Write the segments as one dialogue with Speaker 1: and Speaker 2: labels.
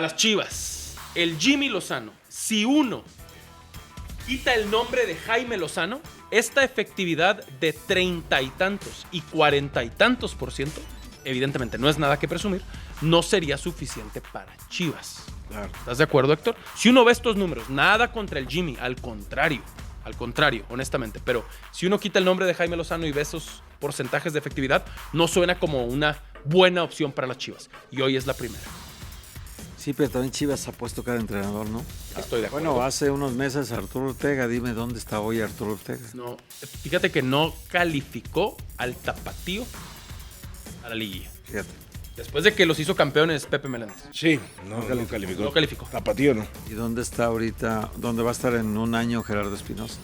Speaker 1: A las Chivas, el Jimmy Lozano, si uno quita el nombre de Jaime Lozano, esta efectividad de 30 y tantos y 40 y tantos %, evidentemente no es nada que presumir, no sería suficiente para Chivas.
Speaker 2: Claro.
Speaker 1: ¿Estás de acuerdo, Héctor? Si uno ve estos números, nada contra el Jimmy, al contrario, honestamente. Pero si uno quita el nombre de Jaime Lozano y ve esos porcentajes de efectividad, no suena como una buena opción para las Chivas. Y hoy es la primera.
Speaker 2: Sí, pero también Chivas ha puesto cada entrenador, ¿no?
Speaker 1: Estoy de acuerdo.
Speaker 2: Bueno, hace unos meses Arturo Ortega, dime dónde está hoy Arturo Ortega.
Speaker 1: No, fíjate que no calificó al Tapatío a la liguilla.
Speaker 2: Fíjate.
Speaker 1: Después de que los hizo campeones Pepe Meléndez.
Speaker 3: Sí, no calificó.
Speaker 1: No calificó.
Speaker 3: Tapatío no.
Speaker 2: ¿Y dónde está ahorita, dónde va a estar en un año Gerardo Espinosa?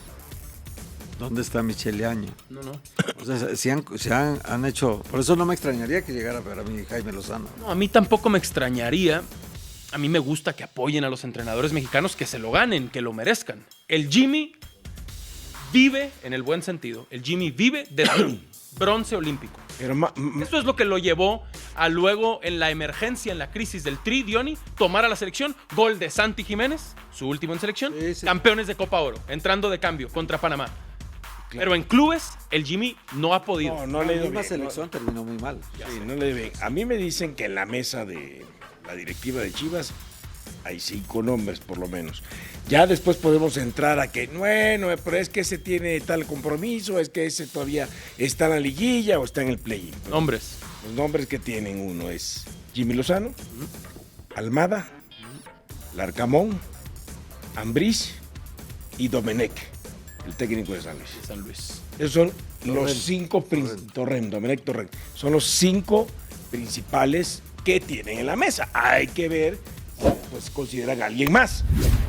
Speaker 2: ¿Dónde está Michele Año?
Speaker 1: No.
Speaker 2: O sea, si han hecho... Por eso no me extrañaría que llegara para mí Jaime Lozano.
Speaker 1: No, a mí tampoco me extrañaría. A mí me gusta que apoyen a los entrenadores mexicanos, que se lo ganen, que lo merezcan. El Jimmy vive, en el buen sentido, el Jimmy vive del bronce olímpico.
Speaker 3: Pero
Speaker 1: Eso es lo que lo llevó a luego, en la emergencia, en la crisis del Tri, Diony, tomar a la selección. Gol de Santi Jiménez, su último en selección.
Speaker 2: Sí.
Speaker 1: Campeones de Copa Oro, entrando de cambio contra Panamá. Claro. Pero en clubes, el Jimmy no ha podido.
Speaker 3: no le dio
Speaker 2: La misma
Speaker 3: bien.
Speaker 2: selección terminó muy mal.
Speaker 3: Sí, no le dio bien. A mí me dicen que en la mesa de la directiva de Chivas hay 5 nombres por lo menos. Ya después podemos entrar a que, bueno, pero es que ese tiene tal compromiso, es que ese todavía está en la liguilla o está en el play-in.
Speaker 1: Nombres.
Speaker 3: Los nombres que tienen uno es Jimmy Lozano, Almada, Larcamón, Ambriz y Domenech, el técnico de San Luis.
Speaker 1: San Luis.
Speaker 3: Esos son los 5 Domenech Torrent. Son los 5 principales que tienen en la mesa. Hay que ver, pues consideran a alguien más,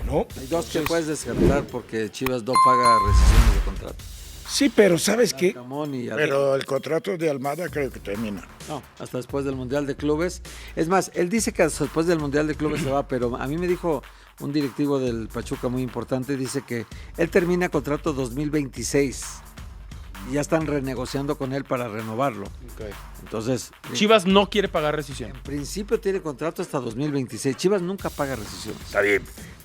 Speaker 3: ¿no?
Speaker 2: Hay dos que puedes descartar porque Chivas no paga rescisiones de contrato.
Speaker 3: Sí, pero ¿sabes qué?
Speaker 2: Camón y
Speaker 4: Pero el contrato de Almada creo que termina.
Speaker 2: No, hasta después del Mundial de Clubes. Es más, él dice que hasta después del Mundial de Clubes se va, pero a mí me dijo un directivo del Pachuca muy importante, dice que él termina contrato 2026 y ya están renegociando con él para renovarlo.
Speaker 1: Okay.
Speaker 2: Entonces,
Speaker 1: Chivas no quiere pagar rescisión.
Speaker 2: en principio tiene contrato hasta 2026. Chivas nunca paga rescisiones.
Speaker 3: Está bien.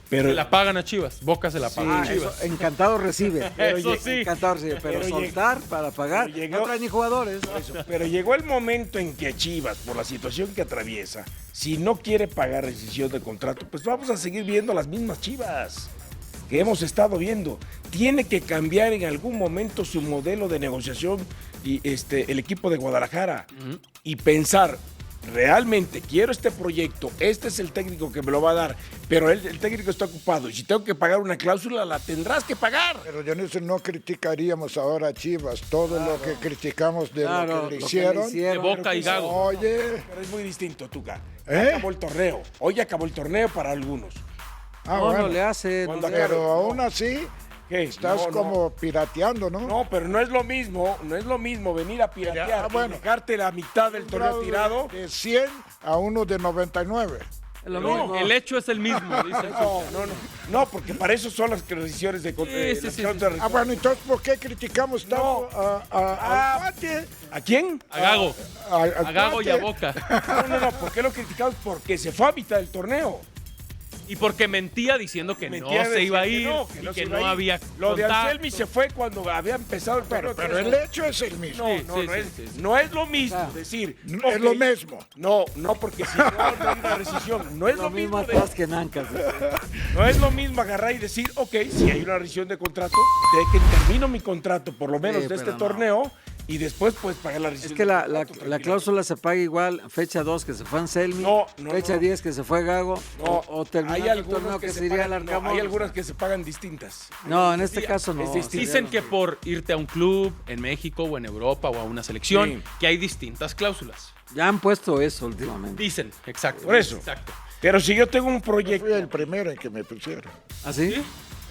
Speaker 3: Pero
Speaker 1: Se la pagan a Chivas. Boca se la paga a Chivas.
Speaker 2: Eso, encantado recibe.
Speaker 1: Eso sí.
Speaker 2: Encantado recibe, pero
Speaker 3: Pero
Speaker 2: soltar para pagar,
Speaker 3: pero llegó-
Speaker 2: no trae ni jugadores.
Speaker 3: Pero llegó el momento en que Chivas, por la situación que atraviesa, si no quiere pagar rescisión de contrato, pues vamos a seguir viendo las mismas Chivas que hemos estado viendo. Tiene que cambiar en algún momento su modelo de negociación y el equipo de Guadalajara y pensar, realmente quiero este proyecto, este es el técnico que me lo va a dar, pero el técnico está ocupado y si tengo que pagar una cláusula, la tendrás que pagar.
Speaker 4: Pero Dionisio, no criticaríamos ahora a Chivas todo lo que criticamos de lo que le hicieron.
Speaker 1: De Boca y Gago.
Speaker 4: Oye,
Speaker 3: Pero es muy distinto, Tuca.
Speaker 4: ¿Eh?
Speaker 3: Acabó el torneo. Hoy acabó el torneo para algunos.
Speaker 2: No le hace.
Speaker 3: Cuando
Speaker 2: no le-
Speaker 3: acabe-
Speaker 4: pero aún así
Speaker 3: ¿Qué?
Speaker 4: estás
Speaker 3: No,
Speaker 4: como pirateando, ¿no?
Speaker 3: No, pero no es lo mismo venir a piratear,
Speaker 4: bueno.
Speaker 3: dejarte la mitad del torneo tirado.
Speaker 4: De 100 a uno de 99.
Speaker 2: Es lo
Speaker 1: No,
Speaker 2: mismo.
Speaker 1: el hecho es el mismo, dice.
Speaker 3: No, porque para eso son las decisiones de
Speaker 1: sí,
Speaker 3: las
Speaker 1: sí,
Speaker 3: cláusulas de
Speaker 4: Ah, bueno, entonces, ¿por qué criticamos tanto al Cuate?
Speaker 3: ¿A quién?
Speaker 1: A Gago.
Speaker 4: Al
Speaker 1: A Gago y a
Speaker 4: Cuate?
Speaker 1: Boca.
Speaker 3: No. ¿Por qué lo criticamos? Porque se fue a mitad del torneo.
Speaker 1: Y porque mentía diciendo que
Speaker 3: Mentía,
Speaker 1: no se
Speaker 3: decía
Speaker 1: iba a
Speaker 3: que
Speaker 1: ir
Speaker 3: no,
Speaker 1: y
Speaker 3: se
Speaker 1: que
Speaker 3: iba a
Speaker 1: no
Speaker 3: ir.
Speaker 1: había
Speaker 3: Lo de
Speaker 1: contacto.
Speaker 3: Anselmi se fue cuando había empezado el torneo.
Speaker 4: Pero el hecho es el mismo.
Speaker 3: No es lo mismo decir.
Speaker 4: Es lo mismo.
Speaker 3: No, porque si no hay una rescisión. No es lo mismo.
Speaker 2: atrás que Nancas.
Speaker 3: No es lo mismo agarrar y decir, ok, si hay una rescisión de contrato, de que termino mi contrato, por lo menos
Speaker 2: Sí,
Speaker 3: de este
Speaker 2: pero no.
Speaker 3: torneo, y después puedes pagar la rescisión.
Speaker 2: Es que
Speaker 3: de
Speaker 2: la
Speaker 3: contrato,
Speaker 2: cláusula se paga igual, fecha 2 que se fue Anselmi,
Speaker 3: No,
Speaker 2: fecha 10 que se fue Gago, o terminando el torneo que se iría al Arcamón.
Speaker 3: hay algunas que se pagan distintas.
Speaker 2: No, en este caso no.
Speaker 3: es distinto.
Speaker 1: Dicen que por irte a un club en México o en Europa o a una selección,
Speaker 3: Sí.
Speaker 1: que hay distintas cláusulas.
Speaker 2: Ya han puesto eso últimamente.
Speaker 1: Dicen, exacto.
Speaker 3: Por eso.
Speaker 1: Exacto.
Speaker 3: Pero si yo tengo un
Speaker 4: Yo
Speaker 3: proyecto,
Speaker 4: fui el primero en que me pusieron.
Speaker 2: ¿Ah, sí?
Speaker 1: ¿Sí?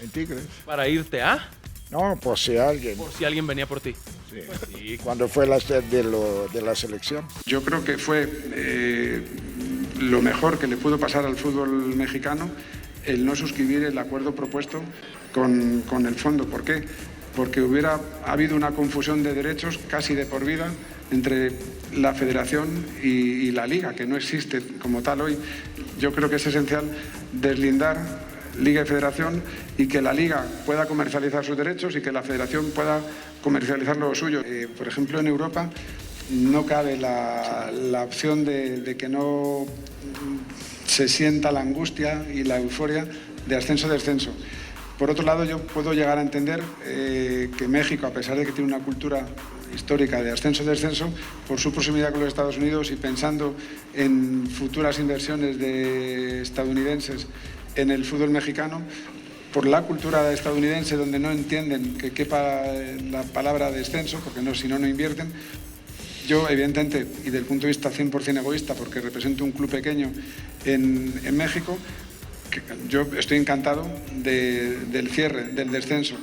Speaker 4: En Tigres.
Speaker 1: Para irte a,
Speaker 4: No, por si alguien.
Speaker 1: por si alguien venía por ti.
Speaker 4: Sí.
Speaker 1: Sí.
Speaker 4: Cuando fue la sed de la selección.
Speaker 5: Yo creo que fue lo mejor que le pudo pasar al fútbol mexicano el no suscribir el acuerdo propuesto con el fondo. ¿Por qué? Porque hubiera habido una confusión de derechos casi de por vida entre la federación y la liga, que no existe como tal hoy. Yo creo que es esencial deslindar liga y federación y que la liga pueda comercializar sus derechos y que la federación pueda comercializar lo suyo. Por ejemplo, en Europa no cabe la opción de que no se sienta la angustia y la euforia de ascenso-descenso. Por otro lado, yo puedo llegar a entender que México, a pesar de que tiene una cultura histórica de ascenso-descenso, por su proximidad con los Estados Unidos y pensando en futuras inversiones de estadounidenses en el fútbol mexicano, por la cultura estadounidense donde no entienden que quepa la palabra descenso, porque si no invierten. Yo, evidentemente, y del punto de vista 100% egoísta, porque represento un club pequeño en México, yo estoy encantado del cierre, del descenso.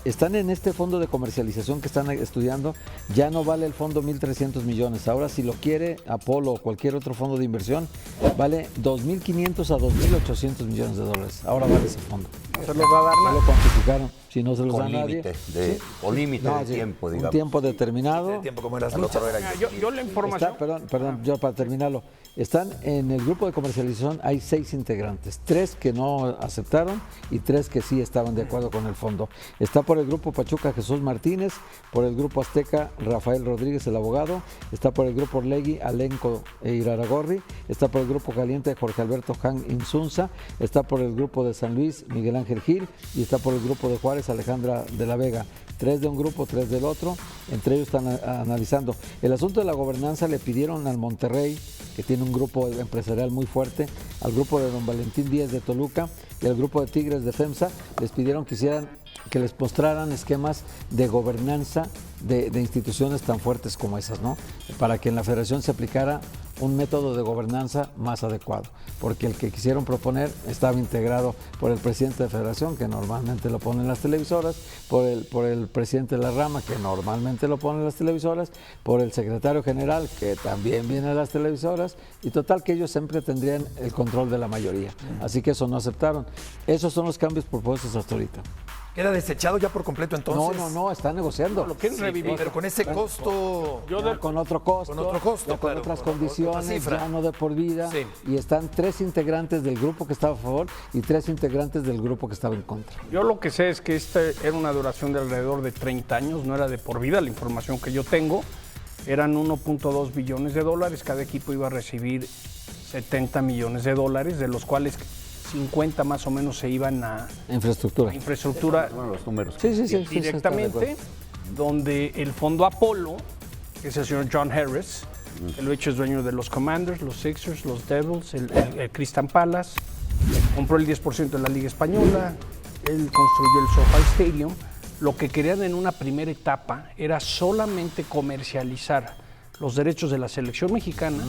Speaker 2: Están en este fondo de comercialización que están estudiando, ya no vale el fondo 1.300 millones. Ahora, si lo quiere Apolo o cualquier otro fondo de inversión, vale 2.500 a 2.800 millones de dólares. Ahora vale ese fondo.
Speaker 6: ¿No se los va a dar
Speaker 2: No
Speaker 6: nada?
Speaker 2: lo cuantificaron, si no se los da
Speaker 7: Con
Speaker 2: nadie.
Speaker 7: límite
Speaker 2: Sí.
Speaker 7: o límite de tiempo, digamos.
Speaker 2: Un tiempo determinado.
Speaker 7: De tiempo como era el otro era
Speaker 6: Yo la información...
Speaker 2: Perdón, yo para terminarlo. Están en el grupo de comercialización, hay 6 integrantes, 3 que no aceptaron y 3 que sí estaban de acuerdo con el fondo. Está por el grupo Pachuca Jesús Martínez, por el grupo Azteca Rafael Rodríguez, el abogado, está por el grupo Orlegui Alenco Iraragorri, está por el grupo Caliente Jorge Alberto Jan Insunza, está por el grupo de San Luis Miguel Ángel Gil y está por el grupo de Juárez Alejandra de la Vega. 3 de un grupo, 3 del otro, entre ellos están analizando. El asunto de la gobernanza le pidieron al Monterrey, que tiene un grupo empresarial muy fuerte, al grupo de don Valentín Díaz de Toluca y al grupo de Tigres de FEMSA, les pidieron que les mostraran esquemas de gobernanza de instituciones tan fuertes como esas, ¿no? Para que en la federación se aplicara un método de gobernanza más adecuado, porque el que quisieron proponer estaba integrado por el presidente de federación, que normalmente lo ponen las televisoras, por el presidente de la rama, que normalmente lo ponen las televisoras, por el secretario general, que también viene de las televisoras, y total que ellos siempre tendrían el control de la mayoría. Así que eso no aceptaron. Esos son los cambios propuestos hasta ahorita.
Speaker 7: ¿Queda desechado ya por completo entonces?
Speaker 2: No, está negociando.
Speaker 6: Lo quieren revivir.
Speaker 7: Pero con ese costo...
Speaker 2: Con otro costo,
Speaker 7: claro,
Speaker 2: con otras condiciones,
Speaker 7: otra cifra.
Speaker 2: ya no de por vida.
Speaker 7: Sí.
Speaker 2: Y están 3 integrantes del grupo que estaba a favor y 3 integrantes del grupo que estaba en contra.
Speaker 6: Yo lo que sé es que esta era una duración de alrededor de 30 años, no era de por vida, la información que yo tengo. Eran 1.2 billones de dólares, cada equipo iba a recibir 70 millones de dólares, de los cuales 50 más o menos se iban a
Speaker 2: Infraestructura.
Speaker 7: Bueno, los números.
Speaker 2: Sí,
Speaker 6: directamente, donde el fondo Apolo, que es el señor John Harris, el hecho es dueño de los Commanders, los Sixers, los Devils, el Crystal Palace, compró el 10% de la Liga Española, él construyó el SoFi Stadium. Lo que querían en una primera etapa era solamente comercializar los derechos de la selección mexicana,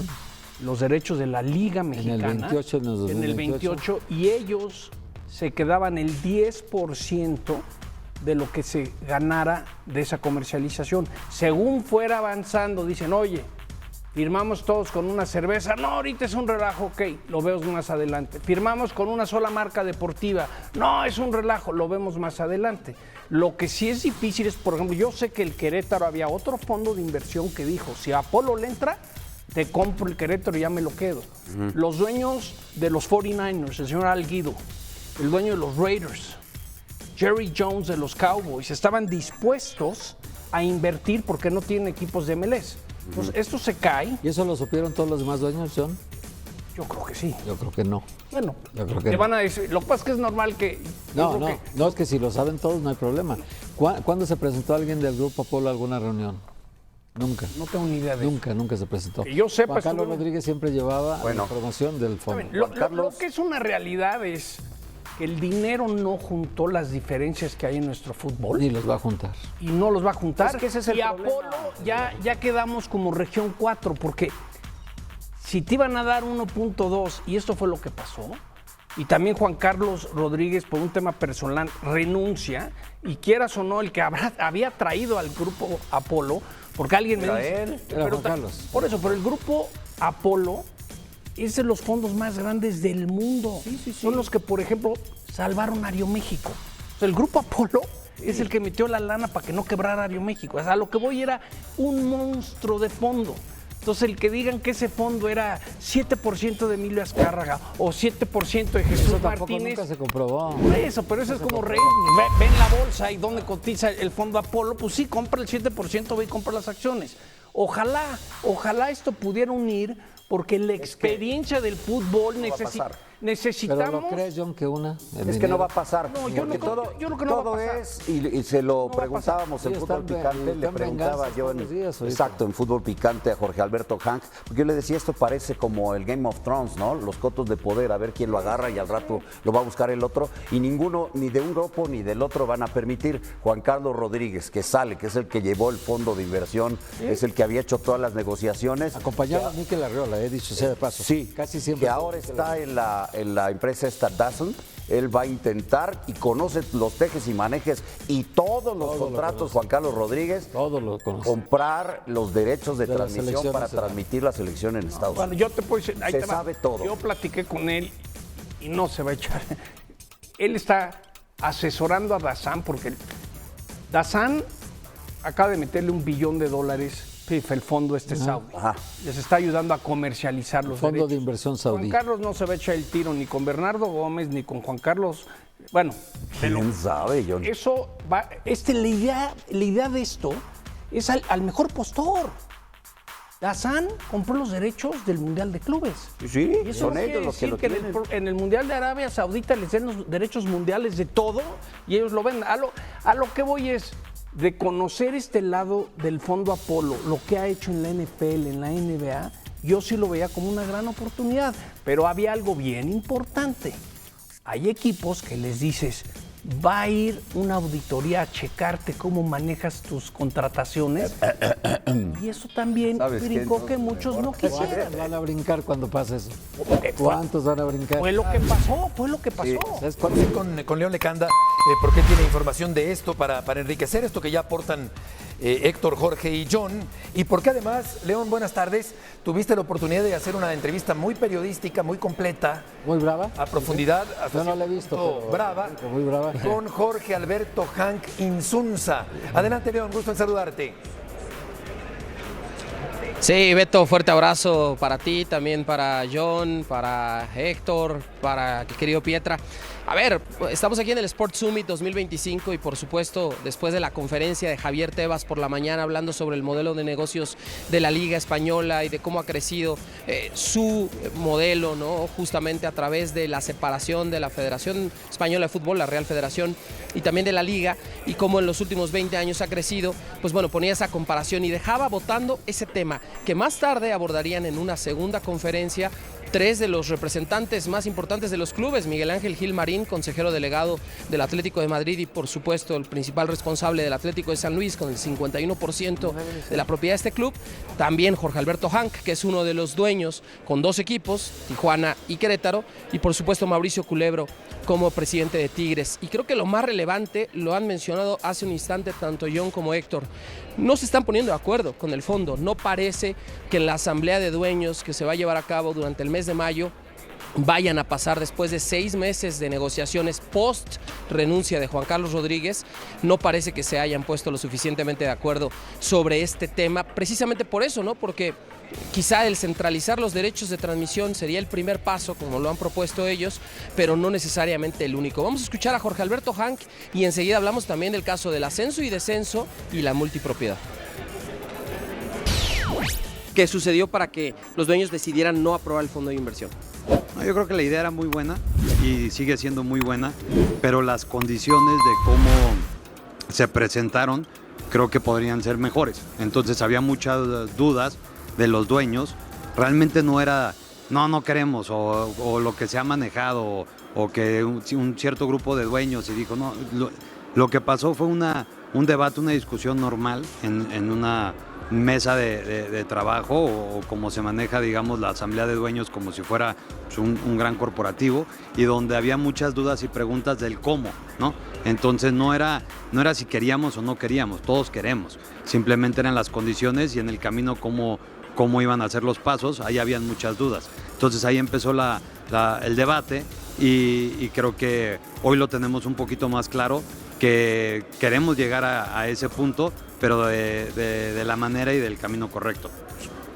Speaker 6: los derechos de la Liga Mexicana.
Speaker 2: En el 28,
Speaker 6: en el 28, y ellos se quedaban el 10% de lo que se ganara de esa comercialización. Según fuera avanzando, dicen, oye, firmamos todos con una cerveza. No, ahorita es un relajo, ok, lo vemos más adelante. Firmamos con una sola marca deportiva. No, es un relajo, lo vemos más adelante. Lo que sí es difícil es, por ejemplo, yo sé que el Querétaro había otro fondo de inversión que dijo, si a Apolo le entra, te compro el Querétaro y ya me lo quedo. Los dueños de los 49ers, el señor Al Guido, el dueño de los Raiders, Jerry Jones de los Cowboys, estaban dispuestos a invertir porque no tienen equipos de MLS. Entonces, esto se cae.
Speaker 2: ¿Y eso lo supieron todos los demás dueños, John?
Speaker 6: Yo creo que sí.
Speaker 2: Yo creo que no.
Speaker 6: Bueno,
Speaker 2: Yo creo que
Speaker 6: te
Speaker 2: no.
Speaker 6: van a decir, lo que pasa es que es normal que...
Speaker 2: No, es que si lo saben todos no hay problema. ¿Cuándo se presentó alguien del Grupo Apolo a alguna reunión? Nunca.
Speaker 6: No tengo ni idea de eso.
Speaker 2: Nunca se presentó.
Speaker 6: Que yo sepa,
Speaker 2: Juan Carlos
Speaker 6: estuve-
Speaker 2: Rodríguez siempre llevaba la información del fondo.
Speaker 6: Lo que es una realidad es que el dinero no juntó las diferencias que hay en nuestro fútbol.
Speaker 2: Ni los va a juntar.
Speaker 6: Y no los va a juntar.
Speaker 8: Es que ese es el
Speaker 6: y
Speaker 8: problema.
Speaker 6: Apolo ya quedamos como región 4, porque si te iban a dar 1.2, y esto fue lo que pasó, y también Juan Carlos Rodríguez, por un tema personal, renuncia, y quieras o no, el que había traído al grupo Apolo, porque alguien me dice...
Speaker 2: Era
Speaker 6: pero
Speaker 2: Juan Carlos.
Speaker 6: Por eso, pero el grupo Apolo es de los fondos más grandes del mundo. Son los que, por ejemplo, salvaron a Aeroméxico. O sea, el grupo Apolo es el que metió la lana para que no quebrara Aeroméxico. O sea, a lo que voy era un monstruo de fondo. Entonces, el que digan que ese fondo era 7% de Emilio Azcárraga o 7% de Jesús
Speaker 2: Eso tampoco
Speaker 6: Martínez.
Speaker 2: nunca se comprobó.
Speaker 6: Eso, pero eso es como ven la bolsa y dónde cotiza el fondo Apolo, pues sí, compra el 7%, ve y compra las acciones. Ojalá esto pudiera unir, porque la experiencia del fútbol necesitamos.
Speaker 2: ¿Pero lo crees, John, que una?
Speaker 8: Es que no va a pasar.
Speaker 6: No, yo
Speaker 8: porque
Speaker 6: no creo que no va a pasar.
Speaker 8: Es, y se lo
Speaker 6: No va a
Speaker 8: preguntábamos
Speaker 2: pasar.
Speaker 8: en
Speaker 2: Sí,
Speaker 8: Fútbol
Speaker 2: están
Speaker 8: Picante, le preguntaba
Speaker 2: venganzas
Speaker 8: yo
Speaker 2: todos los días ahorita.
Speaker 8: exacto, en Fútbol Picante a Jorge Alberto Hank, porque yo le decía, esto parece como el Game of Thrones, ¿no? Los cotos de poder, a ver quién lo agarra y al rato lo va a buscar el otro, y ninguno, ni de un grupo ni del otro van a permitir. Juan Carlos Rodríguez, que sale, que es el que llevó el fondo de inversión, es el que había hecho todas las negociaciones.
Speaker 2: Acompañado a Mikel Arriola, dicho sea de paso.
Speaker 8: Sí,
Speaker 2: casi siempre.
Speaker 8: Que ahora está en la empresa esta Dazzle. Él va a intentar y conoce los tejes y manejes y todos los contratos, Juan Carlos Rodríguez,
Speaker 2: todo lo conoce.
Speaker 8: Comprar los derechos de
Speaker 2: las
Speaker 8: transmisión para
Speaker 2: selecciones,
Speaker 8: transmitir la selección en Estados
Speaker 6: Bueno,
Speaker 8: Unidos.
Speaker 6: yo te puedo decir, ahí
Speaker 8: Se
Speaker 6: te va.
Speaker 8: sabe todo.
Speaker 6: Yo platiqué con él y no se va a echar. Él está asesorando a Dazan porque Dazan acaba de meterle $1 billón FIFA, el fondo saudí.
Speaker 8: Ajá.
Speaker 6: Les está ayudando a comercializar los
Speaker 2: Fondo
Speaker 6: derechos.
Speaker 2: de inversión saudí.
Speaker 6: Juan Carlos no se va a echar el tiro ni con Bernardo Gómez ni con Juan Carlos. Bueno,
Speaker 8: ¿Quién sabe, John?
Speaker 6: eso va. La idea de esto es al mejor postor. Dazan compró los derechos del Mundial de Clubes.
Speaker 8: Sí,
Speaker 6: Y eso
Speaker 8: son
Speaker 6: no
Speaker 8: ellos
Speaker 6: quiere
Speaker 8: los que
Speaker 6: decir
Speaker 8: lo
Speaker 6: que
Speaker 8: tienen.
Speaker 6: en el Mundial de Arabia Saudita les den los derechos mundiales de todo y ellos lo ven. A lo que voy es de conocer este lado del fondo Apolo, lo que ha hecho en la NFL, en la NBA, yo sí lo veía como una gran oportunidad. Pero había algo bien importante. Hay equipos que les dices, va a ir una auditoría a checarte cómo manejas tus contrataciones. Y eso también
Speaker 8: ¿Sabes qué?
Speaker 6: brincó que muchos no quisieran.
Speaker 2: ¿Cuántos van a brincar cuando pase eso? ¿Cuántos van a brincar?
Speaker 6: Fue lo que pasó, fue lo que pasó.
Speaker 2: ¿Sabes cuántos?
Speaker 7: Con León Lecanda, porque tiene información de esto para enriquecer esto que ya aportan Héctor, Jorge y John. Y porque además, León, buenas tardes, tuviste la oportunidad de hacer una entrevista muy periodística, muy completa,
Speaker 2: ¿Muy brava?
Speaker 7: a profundidad, hasta
Speaker 2: Yo no la he
Speaker 7: cierto
Speaker 2: visto,
Speaker 7: punto
Speaker 2: pero
Speaker 7: brava,
Speaker 2: muy brava.
Speaker 7: con Jorge Alberto Hank Insunza. Adelante, León, gusto en saludarte.
Speaker 9: Sí, Beto, fuerte abrazo para ti, también para John, para Héctor, para el querido Pietra. A ver, estamos aquí en el Sport Summit 2025 y por supuesto después de la conferencia de Javier Tebas por la mañana hablando sobre el modelo de negocios de la Liga Española y de cómo ha crecido su modelo, ¿no? Justamente a través de la separación de la Federación Española de Fútbol, la Real Federación, y también de la Liga, y cómo en los últimos 20 años ha crecido, pues bueno, ponía esa comparación y dejaba votando ese tema que más tarde abordarían en una segunda conferencia tres de los representantes más importantes de los clubes: Miguel Ángel Gil Marín, consejero delegado del Atlético de Madrid y por supuesto el principal responsable del Atlético de San Luis con el 51% de la propiedad de este club; también Jorge Alberto Hank, que es uno de los dueños con dos equipos, Tijuana y Querétaro; y por supuesto Mauricio Culebro como presidente de Tigres. Y creo que lo más relevante, lo han mencionado hace un instante tanto John como Héctor, no se están poniendo de acuerdo con el fondo. No parece que en la asamblea de dueños que se va a llevar a cabo durante el mes de mayo vayan a pasar, después de 6 meses de negociaciones post renuncia de Juan Carlos Rodríguez, no parece que se hayan puesto lo suficientemente de acuerdo sobre este tema, precisamente por eso, ¿no? Porque quizá el centralizar los derechos de transmisión sería el primer paso, como lo han propuesto ellos, pero no necesariamente el único. Vamos a escuchar a Jorge Alberto Hank y enseguida hablamos también del caso del ascenso y descenso y la multipropiedad. ¿Qué sucedió para que los dueños decidieran no aprobar el fondo de inversión?
Speaker 10: No, yo creo que la idea era muy buena y sigue siendo muy buena, pero las condiciones de cómo se presentaron creo que podrían ser mejores. Entonces había muchas dudas de los dueños. Realmente no era, no queremos, o lo que se ha manejado, o que un cierto grupo de dueños y dijo, no. Lo que pasó fue un debate, una discusión normal en una mesa de trabajo, o como se maneja, digamos, la asamblea de dueños como si fuera pues, un gran corporativo, y donde había muchas dudas y preguntas del cómo, ¿no? Entonces no era si queríamos o no queríamos, todos queremos, simplemente eran las condiciones y en el camino cómo iban a ser los pasos, ahí habían muchas dudas. Entonces ahí empezó el debate y creo que hoy lo tenemos un poquito más claro. que queremos llegar a ese punto, pero de la manera y del camino correcto.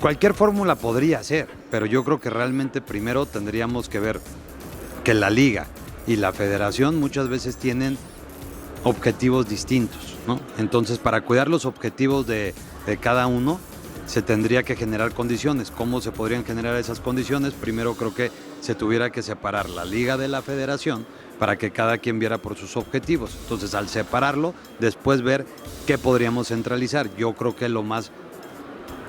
Speaker 10: Cualquier fórmula podría ser, pero yo creo que realmente primero tendríamos que ver que la liga y la federación muchas veces tienen objetivos distintos, ¿no? Entonces, para cuidar los objetivos de cada uno, se tendría que generar condiciones. ¿Cómo se podrían generar esas condiciones? Primero creo que se tuviera que separar la liga de la federación para que cada quien viera por sus objetivos. Entonces, al separarlo, después ver qué podríamos centralizar. Yo creo que lo más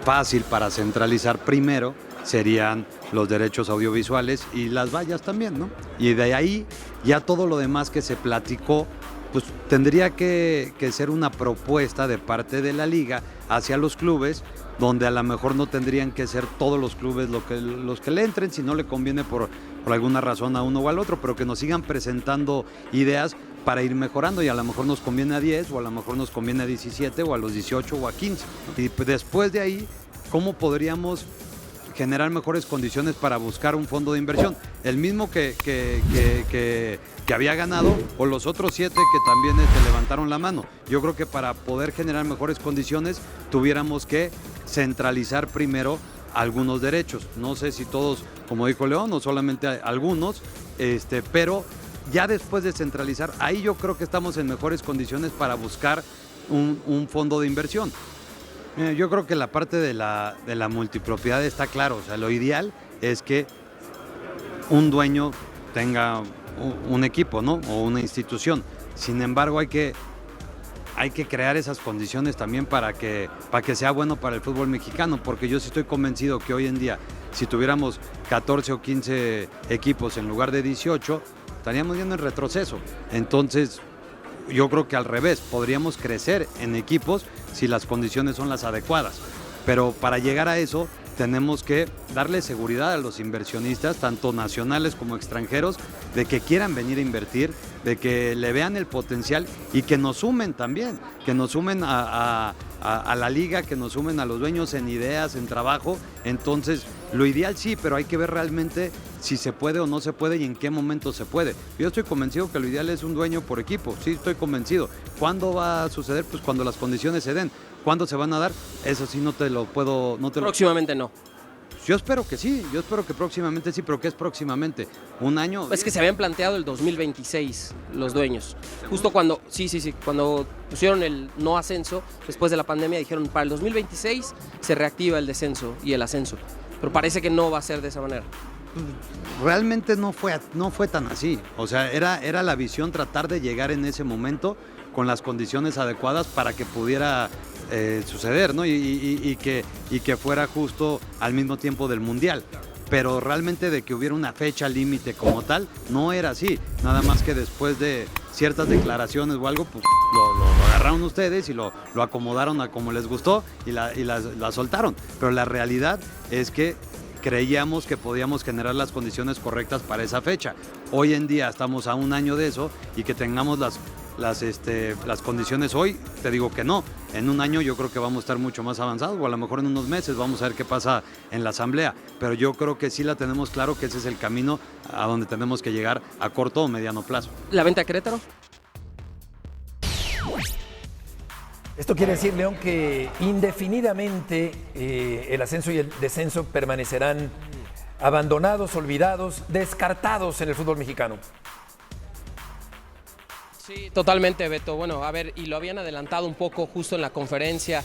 Speaker 10: fácil para centralizar primero serían los derechos audiovisuales y las vallas también, ¿no? Y de ahí ya todo lo demás que se platicó, pues tendría que ser una propuesta de parte de la liga hacia los clubes, donde a lo mejor no tendrían que ser todos los clubes los que le entren, si no le conviene por alguna razón a uno o al otro, pero que nos sigan presentando ideas para ir mejorando, y a lo mejor nos conviene a 10 o a lo mejor nos conviene a 17 o a los 18 o a 15. Y después de ahí, ¿cómo podríamos generar mejores condiciones para buscar un fondo de inversión? El mismo que había ganado, o los otros 7 que también levantaron la mano. Yo creo que para poder generar mejores condiciones tuviéramos que centralizar primero algunos derechos. No sé si todos, como dijo León, o solamente algunos, pero ya después de centralizar, ahí yo creo que estamos en mejores condiciones para buscar un fondo de inversión. Yo creo que la parte de la multipropiedad está claro. O sea, lo ideal es que un dueño tenga un equipo, ¿no? O una institución. Sin embargo, hay que crear esas condiciones también para que sea bueno para el fútbol mexicano, porque yo sí estoy convencido que hoy en día, si tuviéramos 14 o 15 equipos en lugar de 18, estaríamos yendo en retroceso. Entonces, yo creo que al revés, podríamos crecer en equipos si las condiciones son las adecuadas. Pero para llegar a eso, tenemos que darle seguridad a los inversionistas, tanto nacionales como extranjeros, de que quieran venir a invertir, de que le vean el potencial y que nos sumen también, que nos sumen a la liga, que nos sumen a los dueños en ideas, en trabajo. Entonces, lo ideal sí, pero hay que ver realmente si se puede o no se puede y en qué momento se puede. Yo estoy convencido que lo ideal es un dueño por equipo, sí estoy convencido. ¿Cuándo va a suceder? Pues cuando las condiciones se den. ¿Cuándo se van a dar? Eso sí no te lo puedo...
Speaker 9: Próximamente no.
Speaker 10: Yo espero que sí, yo espero que próximamente sí, pero ¿qué es próximamente? ¿Un año?
Speaker 9: Es que se habían planteado el 2026 los dueños. Justo cuando, cuando pusieron el no ascenso, después de la pandemia dijeron para el 2026 se reactiva el descenso y el ascenso. Pero parece que no va a ser de esa manera.
Speaker 10: Realmente no fue tan así. O sea, era la visión tratar de llegar en ese momento con las condiciones adecuadas para que pudiera suceder, ¿no? Y que fuera justo al mismo tiempo del Mundial. Pero realmente de que hubiera una fecha límite como tal, no era así. Nada más que después de ciertas declaraciones o algo, pues lo agarraron ustedes y lo acomodaron a como les gustó y la soltaron. Pero la realidad es que creíamos que podíamos generar las condiciones correctas para esa fecha. Hoy en día estamos a un año de eso, y que tengamos las condiciones hoy, te digo que no. En un año yo creo que vamos a estar mucho más avanzados, o a lo mejor en unos meses vamos a ver qué pasa en la asamblea, pero yo creo que sí la tenemos claro que ese es el camino a donde tenemos que llegar a corto o mediano plazo.
Speaker 9: ¿La venta a Querétaro?
Speaker 7: Esto quiere decir, León, que indefinidamente el ascenso y el descenso permanecerán abandonados, olvidados, descartados en el fútbol mexicano.
Speaker 9: Sí, totalmente, Beto. Bueno, a ver, y lo habían adelantado un poco justo en la conferencia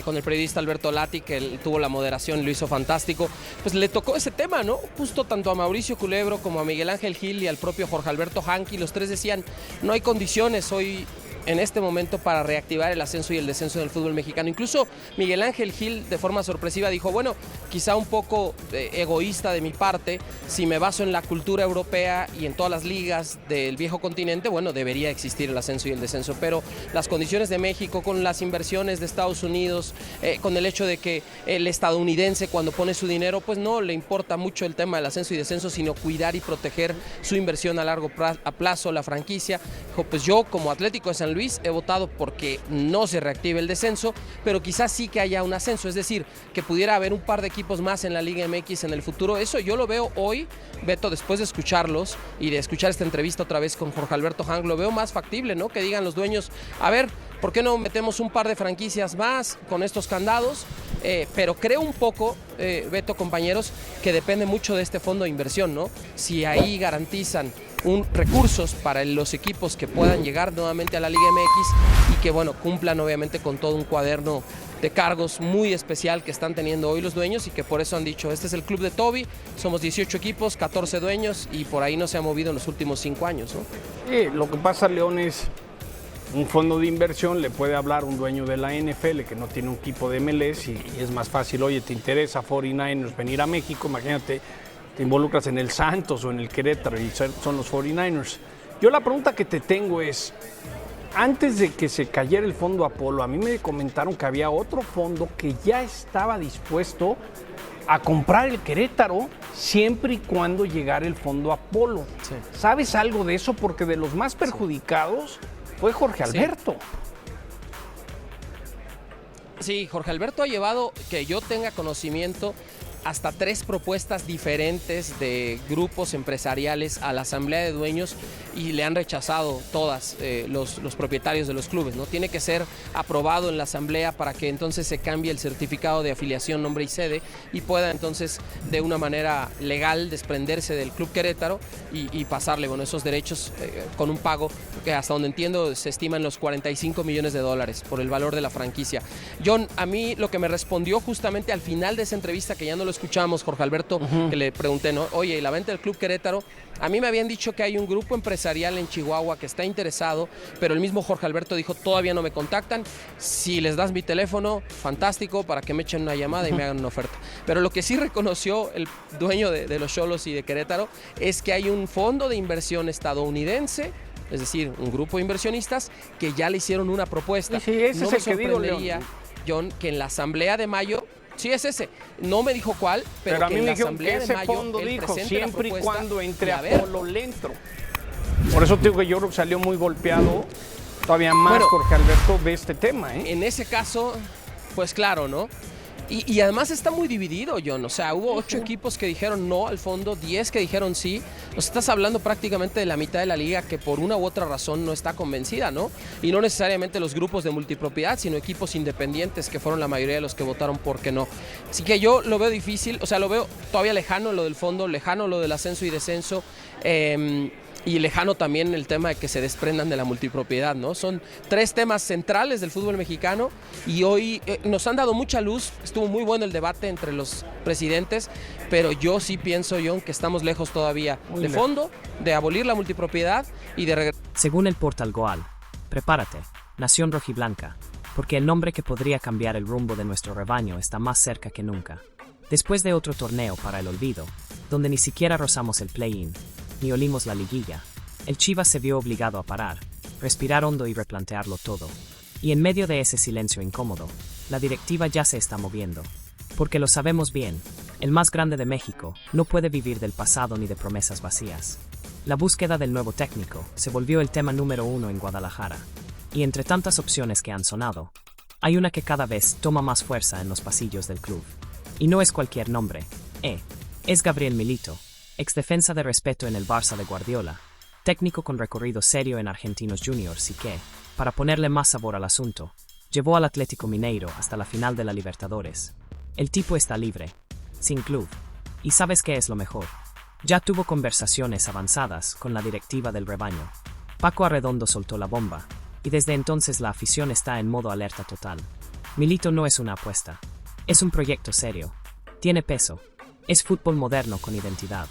Speaker 9: con el periodista Alberto Lati, que él tuvo la moderación y lo hizo fantástico. Pues le tocó ese tema, ¿no? Justo tanto a Mauricio Culebro como a Miguel Ángel Gil y al propio Jorge Alberto Hanqui, los tres decían, no hay condiciones hoy en este momento para reactivar el ascenso y el descenso del fútbol mexicano. Incluso Miguel Ángel Gil, de forma sorpresiva, dijo, bueno, quizá un poco egoísta de mi parte, si me baso en la cultura europea y en todas las ligas del viejo continente, bueno, debería existir el ascenso y el descenso, pero las condiciones de México, con las inversiones de Estados Unidos, con el hecho de que el estadounidense cuando pone su dinero, pues no le importa mucho el tema del ascenso y descenso, sino cuidar y proteger su inversión a largo plazo, la franquicia. Dijo, pues yo como Atlético de San Luis Luis, he votado porque no se reactive el descenso, pero quizás sí que haya un ascenso, es decir, que pudiera haber un par de equipos más en la Liga MX en el futuro. Eso yo lo veo hoy, Beto, después de escucharlos y de escuchar esta entrevista otra vez con Jorge Alberto Hank, lo veo más factible, ¿no? Que digan los dueños, a ver, ¿por qué no metemos un par de franquicias más con estos candados? Pero creo un poco, Beto, compañeros, que depende mucho de este fondo de inversión, ¿no? Si ahí garantizan recursos para los equipos que puedan llegar nuevamente a la Liga MX y que, bueno, cumplan obviamente con todo un cuaderno de cargos muy especial que están teniendo hoy los dueños y que por eso han dicho, este es el club de Toby, somos 18 equipos, 14 dueños y por ahí no se ha movido en los últimos 5 años, ¿no?
Speaker 6: Lo que pasa, León, es un fondo de inversión, le puede hablar un dueño de la NFL que no tiene un equipo de MLS y es más fácil, oye, ¿te interesa 49ers venir a México? Imagínate, te involucras en el Santos o en el Querétaro y son los 49ers. Yo la pregunta que te tengo es, antes de que se cayera el fondo Apolo, a mí me comentaron que había otro fondo que ya estaba dispuesto a comprar el Querétaro siempre y cuando llegara el fondo Apolo. Sí. ¿Sabes algo de eso? Porque de los más perjudicados fue Jorge Alberto.
Speaker 9: Sí, Jorge Alberto ha llevado, que yo tenga conocimiento, hasta 3 propuestas diferentes de grupos empresariales a la asamblea de dueños y le han rechazado todas los propietarios de los clubes, ¿no? Tiene que ser aprobado en la asamblea para que entonces se cambie el certificado de afiliación, nombre y sede y pueda entonces de una manera legal desprenderse del Club Querétaro y pasarle, bueno, esos derechos con un pago que hasta donde entiendo se estiman los $45 millones por el valor de la franquicia. John, a mí lo que me respondió justamente al final de esa entrevista, que ya no lo escuchamos, Jorge Alberto, que le pregunté, ¿no? Oye, ¿y la venta del Club Querétaro? A mí me habían dicho que hay un grupo empresarial en Chihuahua que está interesado, pero el mismo Jorge Alberto dijo, todavía no me contactan. Si les das mi teléfono, fantástico, para que me echen una llamada y me hagan una oferta. Pero lo que sí reconoció el dueño de los Xolos y de Querétaro es que hay un fondo de inversión estadounidense, es decir, un grupo de inversionistas que ya le hicieron una propuesta.
Speaker 6: Sí, ese
Speaker 9: no
Speaker 6: es
Speaker 9: me
Speaker 6: el que digo,
Speaker 9: sorprendería, John, que en la asamblea de mayo, sí es ese, no me dijo cuál, pero
Speaker 6: a
Speaker 9: que
Speaker 6: mí
Speaker 9: en
Speaker 6: me
Speaker 9: la
Speaker 6: dijeron
Speaker 9: asamblea
Speaker 6: que
Speaker 9: de
Speaker 6: ese
Speaker 9: mayo
Speaker 6: fondo
Speaker 9: él
Speaker 6: dijo
Speaker 9: presente la
Speaker 6: siempre y
Speaker 9: propuesta
Speaker 6: cuando entre
Speaker 9: y a ver.
Speaker 6: Apolo le entro. Por eso te digo que yo creo que salió muy golpeado todavía más,
Speaker 9: Bueno,
Speaker 6: Jorge Alberto, de este tema, ¿eh?
Speaker 9: En ese caso, pues claro, ¿no? Y además está muy dividido, John. O sea, hubo 8 equipos que dijeron no al fondo, 10 que dijeron sí. Nos estás hablando prácticamente de la mitad de la liga que por una u otra razón no está convencida, ¿no? Y no necesariamente los grupos de multipropiedad, sino equipos independientes que fueron la mayoría de los que votaron porque no. Así que yo lo veo difícil, o sea, lo veo todavía lejano lo del fondo, lejano lo del ascenso y descenso. Y lejano también el tema de que se desprendan de la multipropiedad, ¿no? Son 3 temas centrales del fútbol mexicano y hoy nos han dado mucha luz. Estuvo muy bueno el debate entre los presidentes, pero yo sí pienso, John, que estamos lejos todavía de fondo, de abolir la multipropiedad y de regresar.
Speaker 11: Según el portal Goal, prepárate, Nación Rojiblanca, porque el nombre que podría cambiar el rumbo de nuestro rebaño está más cerca que nunca. Después de otro torneo para el olvido, donde ni siquiera rozamos el play-in, ni olimos la liguilla, el Chivas se vio obligado a parar, respirar hondo y replantearlo todo. Y en medio de ese silencio incómodo, la directiva ya se está moviendo. Porque lo sabemos bien, el más grande de México no puede vivir del pasado ni de promesas vacías. La búsqueda del nuevo técnico se volvió el tema número 1 en Guadalajara. Y entre tantas opciones que han sonado, hay una que cada vez toma más fuerza en los pasillos del club. Y no es cualquier nombre, es Gabriel Milito, exdefensa de respeto en el Barça de Guardiola, técnico con recorrido serio en Argentinos Juniors y que, para ponerle más sabor al asunto, llevó al Atlético Mineiro hasta la final de la Libertadores. El tipo está libre, sin club, y ¿sabes qué es lo mejor? Ya tuvo conversaciones avanzadas con la directiva del rebaño. Paco Arredondo soltó la bomba, y desde entonces la afición está en modo alerta total. Milito no es una apuesta, es un proyecto serio, tiene peso, es fútbol moderno con identidad.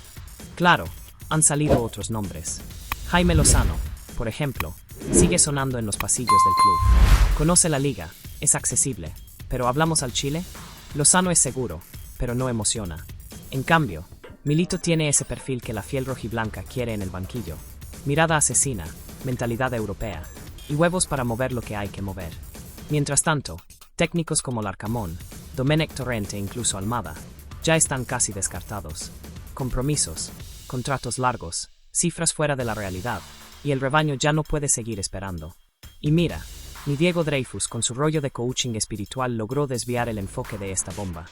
Speaker 11: Claro, han salido otros nombres. Jaime Lozano, por ejemplo, sigue sonando en los pasillos del club. Conoce la liga, es accesible, pero ¿hablamos al Chile? Lozano es seguro, pero no emociona. En cambio, Milito tiene ese perfil que la fiel rojiblanca quiere en el banquillo. Mirada asesina, mentalidad europea, y huevos para mover lo que hay que mover. Mientras tanto, técnicos como Larcamón, Domenech Torrente e incluso Almada, ya están casi descartados. Compromisos, contratos largos, cifras fuera de la realidad, y el rebaño ya no puede seguir esperando. Y mira, ni Diego Dreyfus con su rollo de coaching espiritual logró desviar el enfoque de esta bomba.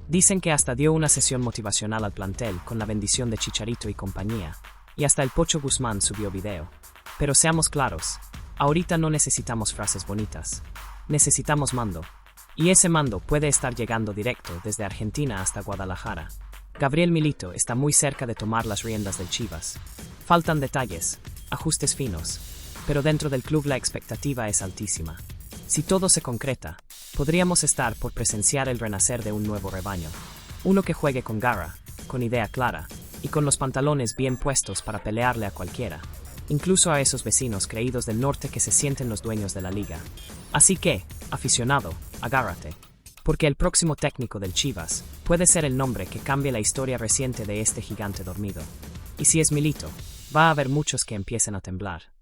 Speaker 11: Dicen que hasta dio una sesión motivacional al plantel con la bendición de Chicharito y compañía, y hasta el Pocho Guzmán subió video. Pero seamos claros, ahorita no necesitamos frases bonitas, necesitamos mando. Y ese mando puede estar llegando directo desde Argentina hasta Guadalajara. Gabriel Milito está muy cerca de tomar las riendas del Chivas. Faltan detalles, ajustes finos, pero dentro del club la expectativa es altísima. Si todo se concreta, podríamos estar por presenciar el renacer de un nuevo rebaño. Uno que juegue con garra, con idea clara, y con los pantalones bien puestos para pelearle a cualquiera, incluso a esos vecinos creídos del norte que se sienten los dueños de la liga. Así que, aficionado, agárrate, porque el próximo técnico del Chivas puede ser el nombre que cambie la historia reciente de este gigante dormido. Y si es Milito, va a haber muchos que empiecen a temblar.